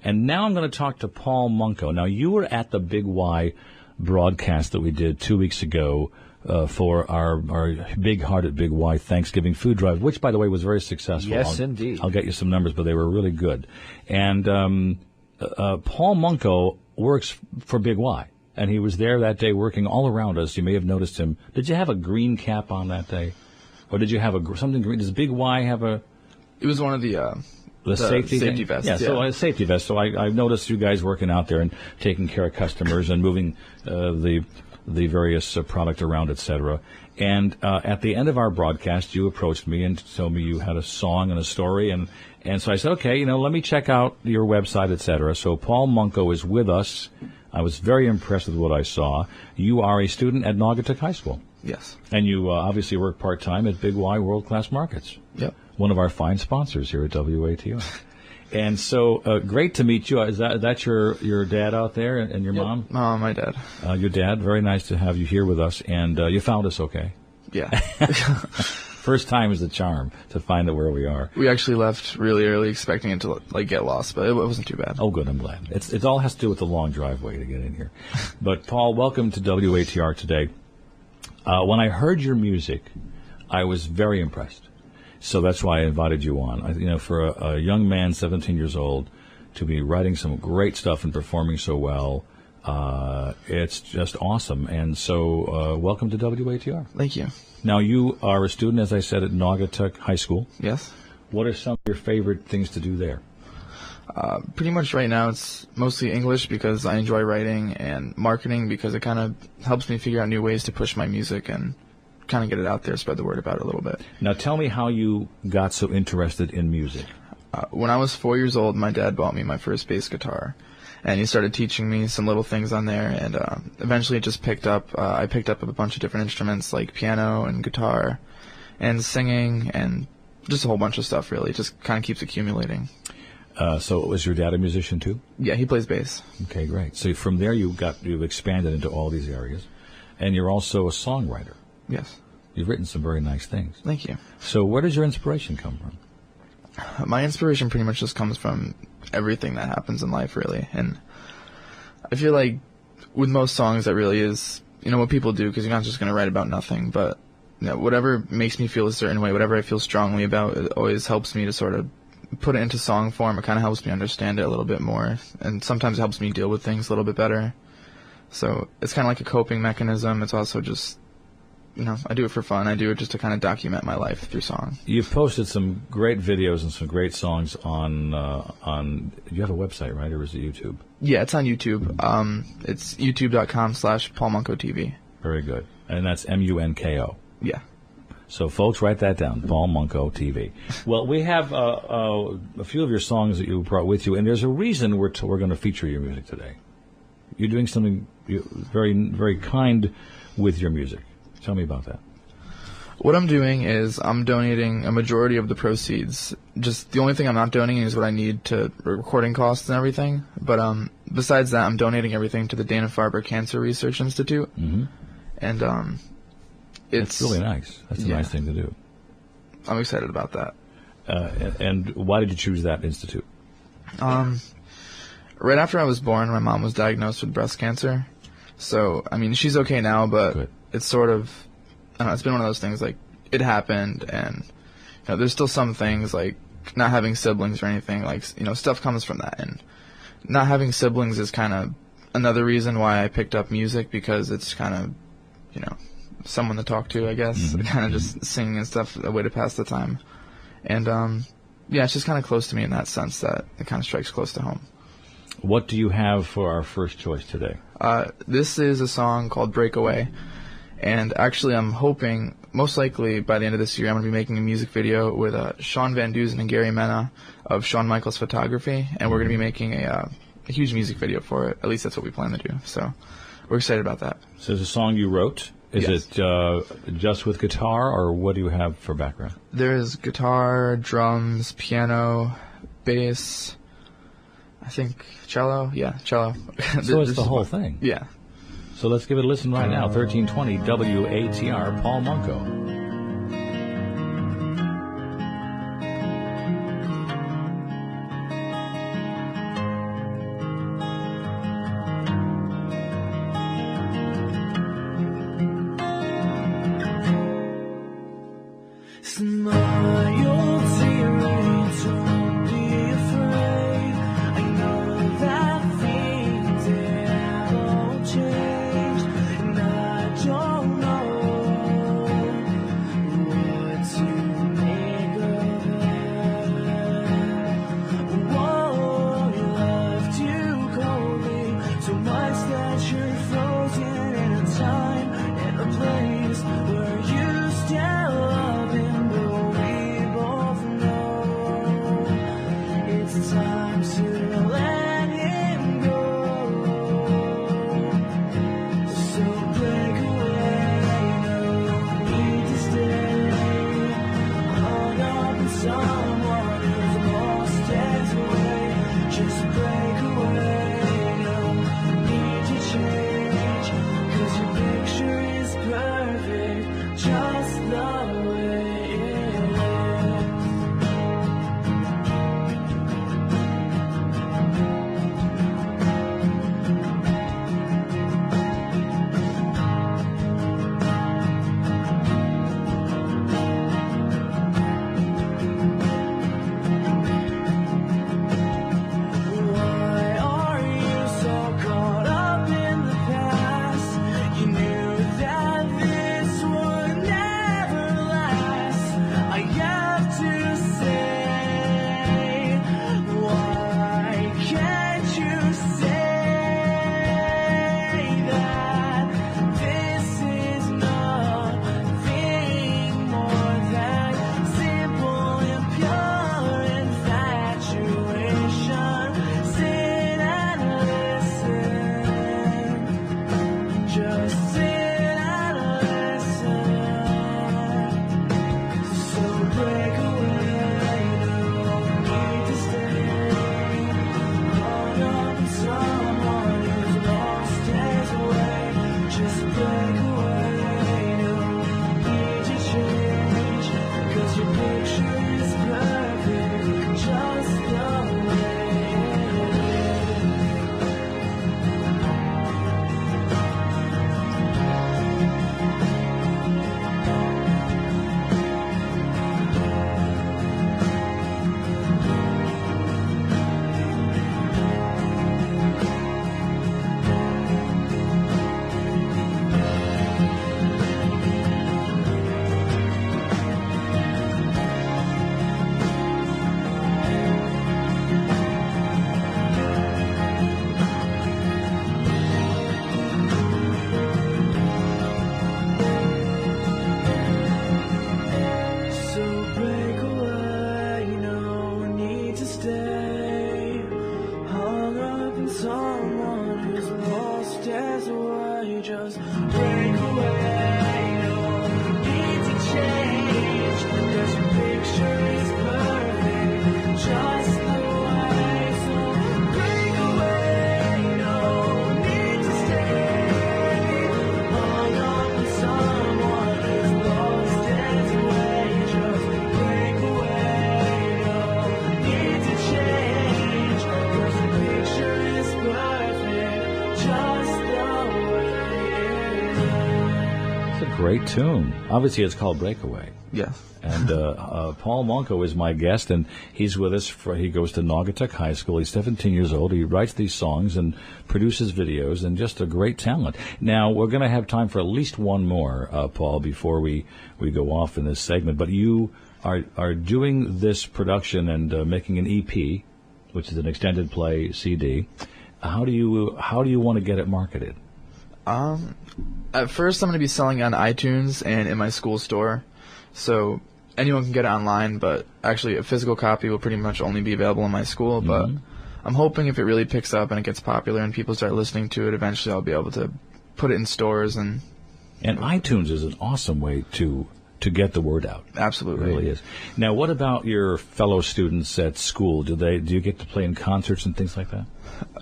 And now I'm going to talk to Paul Munko. Now, you were at the Big Y broadcast that we did 2 weeks ago for our big-hearted Big Y Thanksgiving food drive, which, by the way, was very successful. Yes, indeed. I'll get you some numbers, but they were really good. And Paul Munko works for Big Y, and he was there that day working all around us. You may have noticed him. Did you have a green cap on that day? Or did you have something green? Does Big Y have a... It was one of the safety vests. Yeah, so a safety vest. So I noticed you guys working out there and taking care of customers and moving the various product around, etc. And at the end of our broadcast, you approached me and told me you had a song and a story, and so I said, okay, let me check out your website, etc. So Paul Munko is with us. I was very impressed with what I saw. You are a student at Naugatuck High School. Yes. And you obviously work part-time at Big Y World Class Markets. Yep. One of our fine sponsors here at WATR. And so, great to meet you. Is that your dad out there and your mom? My dad. Your dad. Very nice to have you here with us. And you found us okay? Yeah. First time is the charm to find out where we are. We actually left really early, expecting it to get lost, but it wasn't too bad. Oh, good. I'm glad. It all has to do with the long driveway to get in here. But Paul, welcome to WATR today. When I heard your music, I was very impressed. So that's why I invited you on. For a young man, 17 years old, to be writing some great stuff and performing so well, it's just awesome. And so, welcome to WATR. Thank you. Now, you are a student, as I said, at Naugatuck High School. Yes. What are some of your favorite things to do there? Pretty much right now it's mostly English because I enjoy writing, and marketing because it kind of helps me figure out new ways to push my music and kind of get it out there, spread the word about it a little bit. Now tell me how you got so interested in music. When I was 4 years old, my dad bought me my first bass guitar, and he started teaching me some little things on there, and eventually it just picked up. I picked up a bunch of different instruments like piano and guitar and singing and just a whole bunch of stuff, really. It just kind of keeps accumulating. So was your dad a musician too? Yeah, he plays bass. Okay, great. So from there you've expanded into all these areas, and you're also a songwriter. Yes. You've written some very nice things. Thank you. So where does your inspiration come from? My inspiration pretty much just comes from everything that happens in life, really. And I feel like with most songs, that really is, what people do, because you're not just going to write about nothing. But whatever makes me feel a certain way, whatever I feel strongly about, it always helps me to sort of put it into song form. It kind of helps me understand it a little bit more. And sometimes it helps me deal with things a little bit better. So it's kind of like a coping mechanism. It's also just... I do it for fun. I do it just to kind of document my life through song. You've posted some great videos and some great songs on you have a website, right, or is it YouTube? Yeah, it's on YouTube. It's youtube.com/PaulMunkoTV. Very good. And that's Munko. Yeah. So, folks, write that down, PaulMunkoTV. Well, we have a few of your songs that you brought with you, and there's a reason we're going to feature your music today. You're doing something very, very kind with your music. Tell me about that. What I'm doing is I'm donating a majority of the proceeds. Just the only thing I'm not donating is what I need to recording costs and everything. But besides that, I'm donating everything to the Dana-Farber Cancer Research Institute. Mm-hmm. And it's really nice. That's a nice thing to do. I'm excited about that. And why did you choose that institute? Right after I was born, my mom was diagnosed with breast cancer. So, she's okay now, but... Good. It's sort of, I don't know, it's been one of those things, like, it happened, and, there's still some things, like, not having siblings or anything, like, stuff comes from that, and not having siblings is kind of another reason why I picked up music, because it's kind of, someone to talk to, I guess, mm-hmm. Kind of just singing and stuff, a way to pass the time, and, it's just kind of close to me in that sense that it kind of strikes close to home. What do you have for our first choice today? This is a song called Breakaway. And actually, I'm hoping, most likely by the end of this year, I'm going to be making a music video with Sean Van Dusen and Gary Mena of Shawn Michaels Photography, and we're going to be making a huge music video for it. At least that's what we plan to do. So we're excited about that. So it's a song you wrote. Is it just with guitar, or what do you have for background? There's guitar, drums, piano, bass, I think cello. Yeah, cello. So it's the whole thing. Yeah. So let's give it a listen right now. 1320 WATR, Paul Munko. dance away, just break away. No need to change, 'cause your picture is perfect, just the way. So break away, no need to stay hung up with someone who's lost. Dance away, just break away. No need to change, 'cause your picture is perfect, just the way it is. It's a great tune. Obviously, it's called Breakaway. Yeah. And Paul Munko is my guest, and he's with us. He goes to Naugatuck High School. He's 17 years old. He writes these songs and produces videos, and just a great talent. Now, we're going to have time for at least one more, Paul, before we go off in this segment. But you are doing this production and making an EP, which is an extended play CD. How do you want to get it marketed? At first, I'm going to be selling on iTunes and in my school store. So anyone can get it online, but actually a physical copy will pretty much only be available in my school. But I'm hoping if it really picks up and it gets popular and people start listening to it, eventually I'll be able to put it in stores. And iTunes is an awesome way to get the word out. Absolutely. It really is. Now, what about your fellow students at school? Do you get to play in concerts and things like that?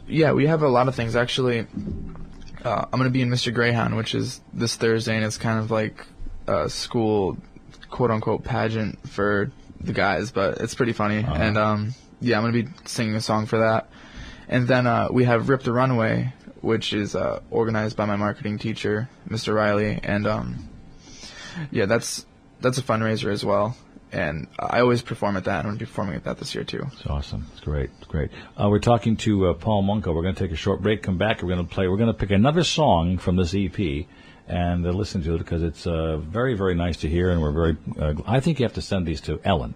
Yeah, we have a lot of things. Actually, I'm going to be in Mr. Greyhound, which is this Thursday, and it's kind of like a school quote-unquote pageant for the guys, but it's pretty funny. And yeah, I'm going to be singing a song for that. And then we have Rip the Runway, which is organized by my marketing teacher, Mr. Riley. And yeah, that's a fundraiser as well. And I always perform at that. I'm going to be performing at that this year, too. It's awesome. It's great. It's great. We're talking to Paul Munko. We're going to take a short break, come back. We're going to pick another song from this EP and listen to it, because it's very, very nice to hear, and we're very I think you have to send these to Ellen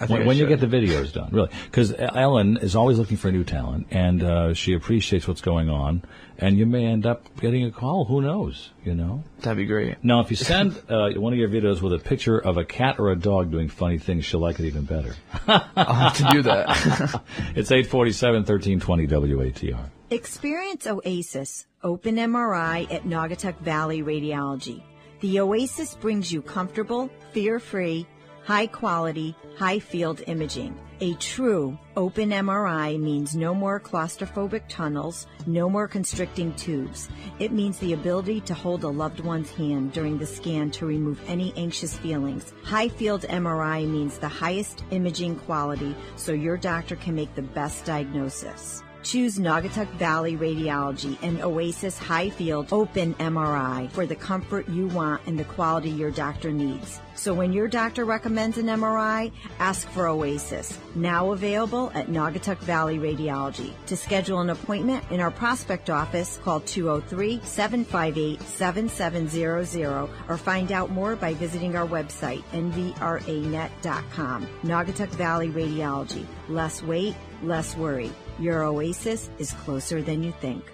when you get the videos done, really, because Ellen is always looking for new talent, and she appreciates what's going on, and you may end up getting a call. Who knows? That'd be great. Now, if you send one of your videos with a picture of a cat or a dog doing funny things, she'll like it even better. I'll have to do that. It's 847 1320 WATR. Experience Oasis, Open MRI at Naugatuck Valley Radiology. The Oasis brings you comfortable, fear-free, high-quality, high-field imaging. A true open MRI means no more claustrophobic tunnels, no more constricting tubes. It means the ability to hold a loved one's hand during the scan to remove any anxious feelings. High-field MRI means the highest imaging quality so your doctor can make the best diagnosis. Choose Naugatuck Valley Radiology and Oasis High Field Open MRI for the comfort you want and the quality your doctor needs. So when your doctor recommends an MRI, ask for Oasis. Now available at Naugatuck Valley Radiology. To schedule an appointment in our prospect office, call 203-758-7700 or find out more by visiting our website, nvranet.com. Naugatuck Valley Radiology. Less wait, less worry. Your Oasis is closer than you think.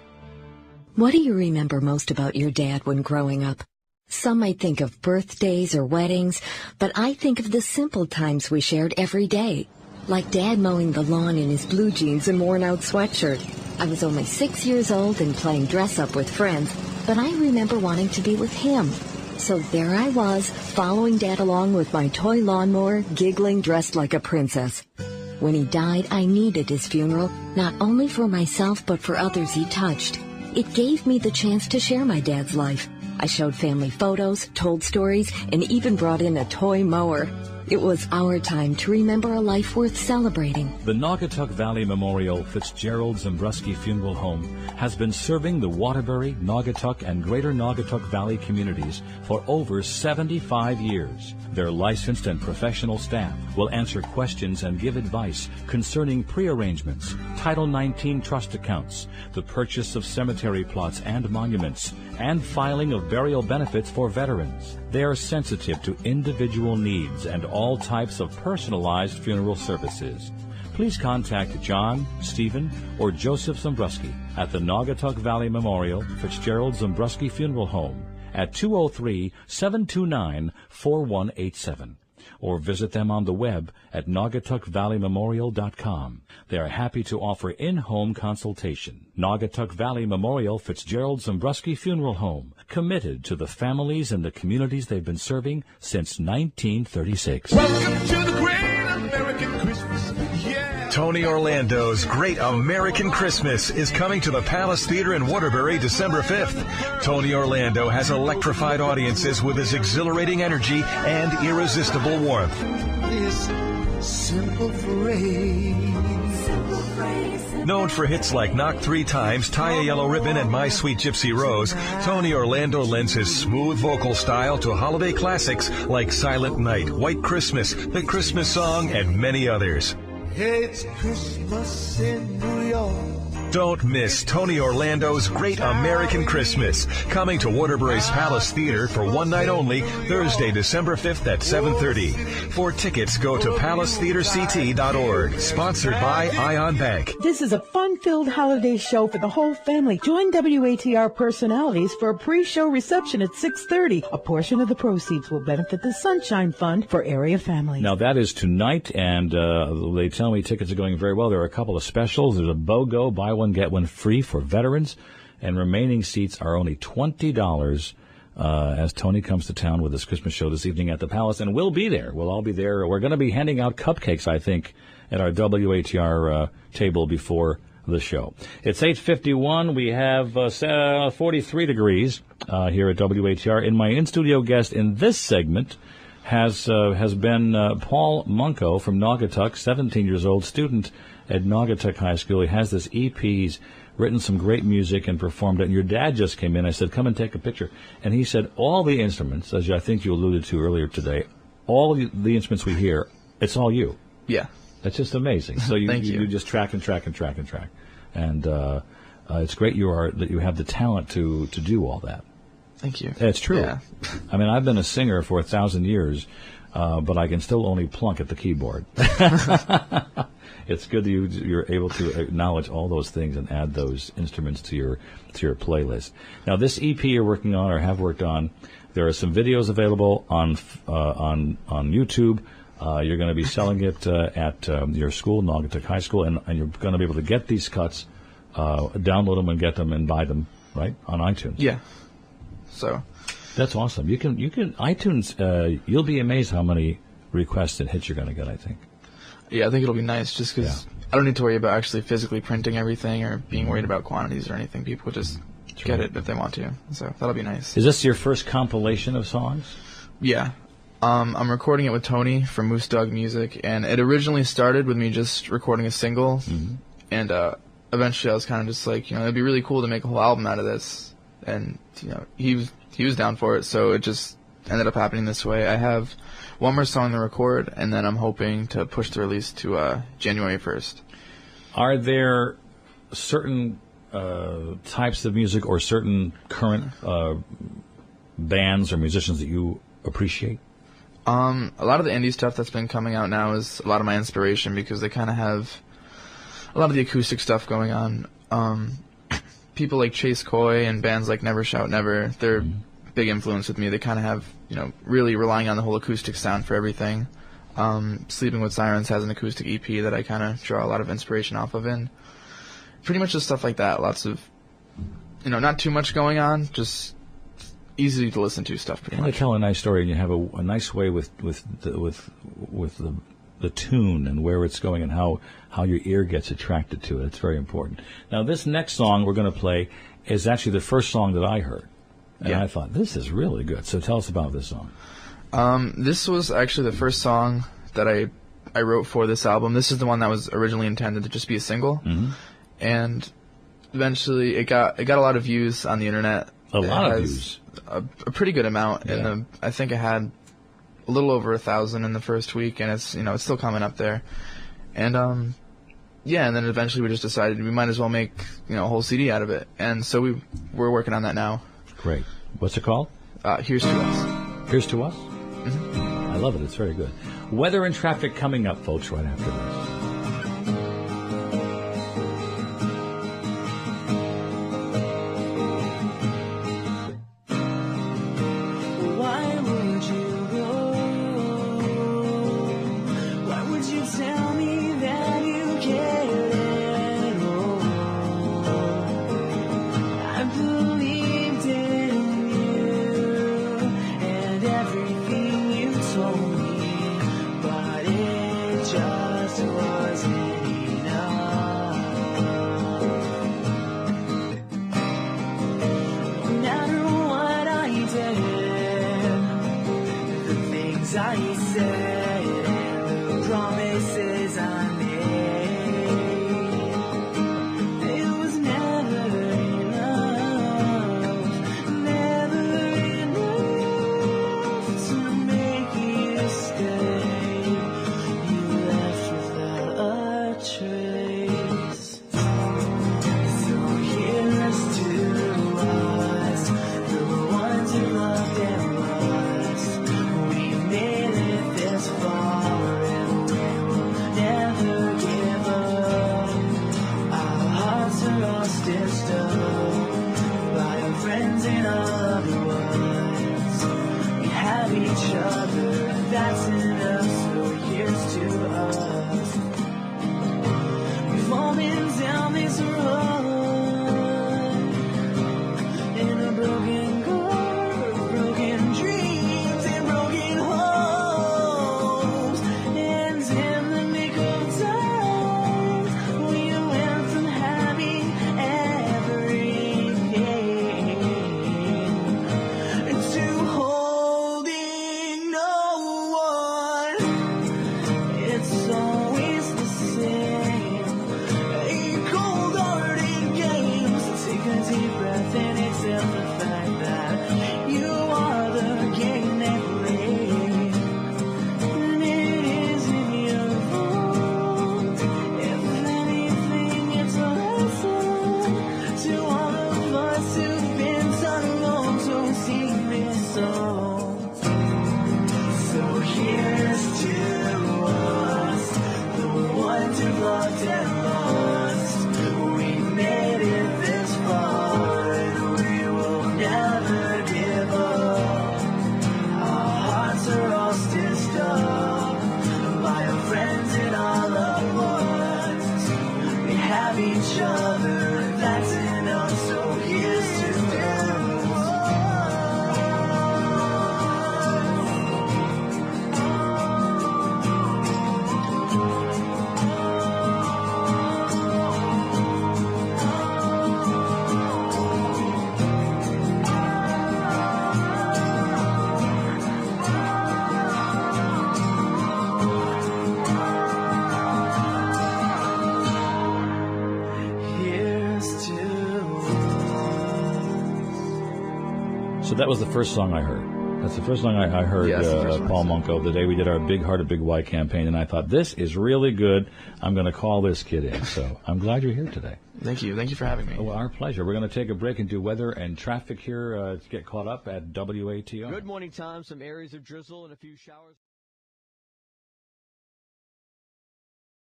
What do you remember most about your dad when growing up? Some might think of birthdays or weddings, but I think of the simple times we shared every day, like Dad mowing the lawn in his blue jeans and worn-out sweatshirt. I was only 6 years old and playing dress-up with friends, but I remember wanting to be with him. So there I was, following Dad along with my toy lawnmower, giggling, dressed like a princess. When he died, I needed his funeral, not only for myself, but for others he touched. It gave me the chance to share my dad's life. I showed family photos, told stories, and even brought in a toy mower. It was our time to remember a life worth celebrating. The Naugatuck Valley Memorial Fitzgerald Zembruski Funeral Home has been serving the Waterbury, Naugatuck, and Greater Naugatuck Valley communities for over 75 years. Their licensed and professional staff will answer questions and give advice concerning pre-arrangements, Title 19 trust accounts, the purchase of cemetery plots and monuments, and filing of burial benefits for veterans. They are sensitive to individual needs and all types of personalized funeral services. Please contact John, Stephen, or Joseph Zembruski at the Naugatuck Valley Memorial Fitzgerald Zembruski Funeral Home at 203-729-4187. or visit them on the web at naugatuckvalleymemorial.com. They are happy to offer in-home consultation. Naugatuck Valley Memorial Fitzgerald Zembruski Funeral Home, committed to the families and the communities they've been serving since 1936. Welcome to the Great American Christmas. Yeah. Tony Orlando's Great American Christmas is coming to the Palace Theater in Waterbury December 5th. Tony Orlando has electrified audiences with his exhilarating energy and irresistible warmth. This simple phrase. Known for hits like Knock 3 Times, Tie a Yellow Ribbon, and My Sweet Gypsy Rose, Tony Orlando lends his smooth vocal style to holiday classics like Silent Night, White Christmas, The Christmas Song, and many others. It's Christmas in New York. Don't miss Tony Orlando's Great American Christmas, coming to Waterbury's Palace Theater for one night only, Thursday, December 5th at 7:30. For tickets, go to palacetheaterct.org. Sponsored by Ion Bank. This is a fun-filled holiday show for the whole family. Join WATR personalities for a pre-show reception at 6:30. A portion of the proceeds will benefit the Sunshine Fund for area families. Now, that is tonight, and they tell me tickets are going very well. There are a couple of specials. There's a BOGO, buy one, get one free for veterans, and remaining seats are only $20 as Tony comes to town with his Christmas show this evening at the Palace, and we'll be there. We'll all be there. We're going to be handing out cupcakes, I think, at our WATR table before the show. It's 8:51. We have 43 degrees here at WATR. And my in-studio guest in this segment has been Paul Munko from Naugatuck, 17 years old, student at Naugatuck High School. He has this EP. He's written some great music and performed it. And your dad just came in. I said, come and take a picture. And he said all the instruments, as I think you alluded to earlier today, all the instruments we hear, it's all you. Yeah. That's just amazing. So you just track and track and track and track. And it's great that you have the talent to do all that. Thank you. It's true. Yeah. I mean, I've been a singer for 1,000 years, but I can still only plunk at the keyboard. It's good that you're able to acknowledge all those things and add those instruments to your playlist. Now, this EP you're working on or have worked on, there are some videos available on YouTube. You're going to be selling it at your school, Naugatuck High School, and you're going to be able to get these cuts, download them and get them and buy them, right, on iTunes. Yeah. So that's awesome. You can iTunes. You'll be amazed how many requests and hits you're going to get, I think. Yeah, I think it'll be nice just because I don't need to worry about actually physically printing everything or being worried about quantities or anything. People just get it if they want to. So that'll be nice. Is this your first compilation of songs? Yeah. I'm recording it with Tony from Moose Dog Music, and it originally started with me just recording a single, and eventually I was kind of just like, it'd be really cool to make a whole album out of this, and he was down for it, so it just ended up happening this way. I have one more song to record, and then I'm hoping to push the release to January 1st. Are there certain types of music or certain current bands or musicians that you appreciate? A lot of the indie stuff that's been coming out now is a lot of my inspiration because they kind of have a lot of the acoustic stuff going on. People like Chase Coy and bands like Never Shout Never, they're big influence with me. They kind of have, really relying on the whole acoustic sound for everything. Sleeping with Sirens has an acoustic EP that I kind of draw a lot of inspiration off of, and pretty much just stuff like that. Lots of, not too much going on, just easy to listen to stuff. Pretty much. You tell a nice story, and you have a nice way with the tune and where it's going and how your ear gets attracted to it. It's very important. Now, this next song we're going to play is actually the first song that I heard, and I thought this is really good. So tell us about this song. This was actually the first song that I wrote for this album. This is the one that was originally intended to just be a single, and eventually it got a lot of views on the internet. A lot of views. A pretty good amount, and I think it had a little over 1,000 in the first week, and it's it's still coming up there, and and then eventually we just decided we might as well make a whole CD out of it, and so we're working on that now. Great. What's it called? Here's to Us. Here's to Us. I love it. It's very good. Weather and traffic coming up, folks, right after this. each other, that's enough, so here's to So that was the first song I heard. That's the first song I heard, Paul Munko, the day we did our Big Hearted Big Y campaign, and I thought, this is really good. I'm going to call this kid in. So I'm glad you're here today. Thank you. Thank you for having me. Well, our pleasure. We're going to take a break and do weather and traffic here to get caught up at WATR. Good morning time. Some areas of drizzle and a few showers.